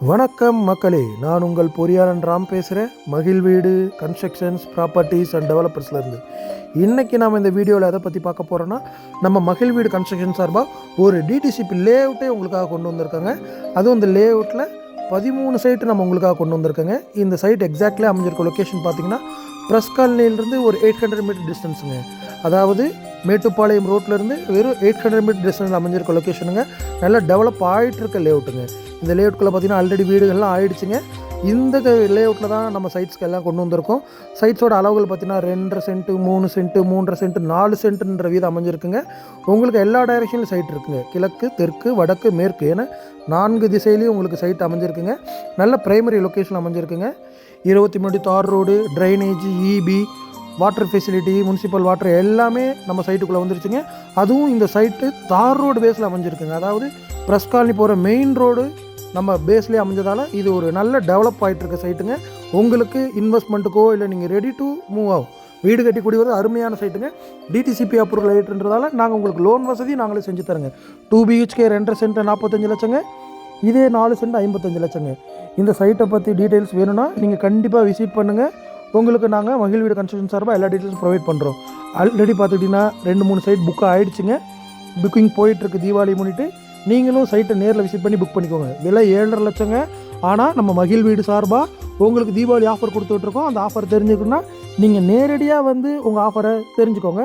வணக்கம் மக்களே, நான் உங்கள் பொறியாளன் ராம் பேசுகிறேன். மகிழ்வீடு கன்ஸ்ட்ரக்ஷன்ஸ் ப்ராப்பர்ட்டிஸ் அண்ட் டெவலப்பர்ஸ்லேருந்து. இன்றைக்கி நாம் இந்த வீடியோவில் எதை பற்றி பார்க்க போகிறோன்னா, நம்ம மகிழ்வீடு கன்ஸ்ட்ரக்ஷன் சார்பாக ஒரு டிடிசிபி லே அவுட்டே உங்களுக்காக கொண்டு வந்திருக்காங்க. அதுவும் இந்த லே அவுட்டில் 13 சைட்டு நம்ம உங்களுக்காக கொண்டு வந்திருக்கோங்க. இந்த சைட் எக்ஸாக்ட்லி அமைஞ்சிருக்க லொக்கேஷன் பார்த்திங்கன்னா ப்ரெஸ் காலனியிலேருந்து ஒரு 800 மீட்டர் டிஸ்டன்ஸுங்க. அதாவது மேட்டுப்பாளையம் ரோட்லேருந்து வெறும் 800 மீட்டர் டிஸ்டன்ஸில் அமைஞ்சிருக்க லொக்கேஷனுங்க. நல்லா டெவலப் ஆகிட்டு இருக்க லே அவுட்டுங்க. இந்த லே அவுட்குள்ளே பார்த்திங்கன்னா ஆல்ரெடி வீடுகள்லாம் ஆகிடுச்சிங்க. இந்த லே அவுட்டில் தான் நம்ம சைட்ஸ்க்கு எல்லாம் கொண்டு வந்திருக்கோம். சைட்ஸோட அளவுகள் பார்த்திங்கன்னா 2.5 சென்ட்டு 3 சென்ட்டு 3.5 சென்ட்டு 4 சென்ட்டுன்ற வீதம் அமைஞ்சிருக்குங்க. உங்களுக்கு எல்லா டைரெக்ஷன்லையும் சைட் இருக்குங்க. கிழக்கு, தெற்கு, வடக்கு, மேற்கு என 4 திசையிலையும் உங்களுக்கு சைட் அமைஞ்சிருக்குங்க. நல்ல பிரைமரி லொக்கேஷன் அமைஞ்சிருக்குங்க. 23 தார் road, drainage, EB, water facility, municipal water எல்லாமே நம்ம சைட்டுக்குள்ளே வந்துருச்சுங்க. அதுவும் இந்த சைட்டு தார் ரோடு பேஸில் அமைஞ்சிருக்குங்க. அதாவது ப்ரெஸ் காலனி போகிற மெயின் ரோடு நம்ம பேஸ்லேயே அமைஞ்சதால் இது ஒரு நல்ல டெவலப் ஆகிட்டு இருக்க சைட்டுங்க. உங்களுக்கு இன்வெஸ்ட்மெண்ட்டுக்கோ இல்லை நீங்கள் ரெடி டு மூவ் ஆகும் வீடு கட்டி கூடி வரது அருமையான சைட்டுங்க. டிடிசிபி அப்ரூவல் ஆகிட்டுன்றதால நாங்கள் உங்களுக்கு லோன் வசதி நாங்களே செஞ்சு தரேங்க. 2 BHK 2.5 சென்ட் 45 லட்சங்க. இதே 4 சென்ட் 55 லட்சங்க. இந்த சைட்டை பற்றி டீட்டெயில்ஸ் வேணும்னா நீங்கள் கண்டிப்பாக விசிட் பண்ணுங்கள். உங்களுக்கு நாங்கள் மகிழ்வீடு கன்ஸ்ட்ரக்ஷன் சார்பாக எல்லா டீட்டெயில்ஸும் ப்ரொவைட் பண்ணுறோம். ஆல்ரெடி பார்த்துக்கிட்டிங்கன்னா 2-3 சைட் புக் ஆகிடுச்சிங்க. புக்கிங் போயிட்டுருக்கு. தீபாவளி முன்னிட்டு நீங்களும் சைட்டை நேரில் விசிட் பண்ணி புக் பண்ணிக்கோங்க. விலை 7.5 லட்சங்க. ஆனால் நம்ம மகிழ்வீடு சார்பாக உங்களுக்கு தீபாவளி ஆஃபர் கொடுத்துட்ருக்கோம். அந்த ஆஃபர் தெரிஞ்சுக்கணுன்னா நீங்கள் நேரடியாக வந்து உங்கள் ஆஃபரை தெரிஞ்சுக்கோங்க.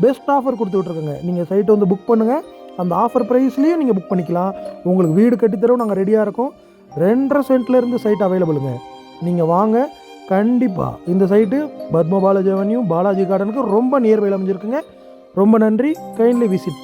பெஸ்ட் ஆஃபர் கொடுத்துட்ருக்கோங்க. நீங்கள் சைட்டை வந்து புக் பண்ணுங்கள். அந்த ஆஃபர் ப்ரைஸ்லேயும் நீங்கள் புக் பண்ணிக்கலாம். உங்களுக்கு வீடு கட்டித்தரவும் நாங்கள் ரெடியாக இருக்கோம். 2.5 சென்ட்லேருந்து சைட் அவைலபிளுங்க. நீங்கள் வாங்க. கண்டிப்பாக இந்த சைட்டு பத்ம பாலாஜி அவென்யூ பாலாஜி கார்டனுக்கு ரொம்ப நியர்பையில் அமைஞ்சிருக்குங்க. ரொம்ப நன்றி. Kindly visit.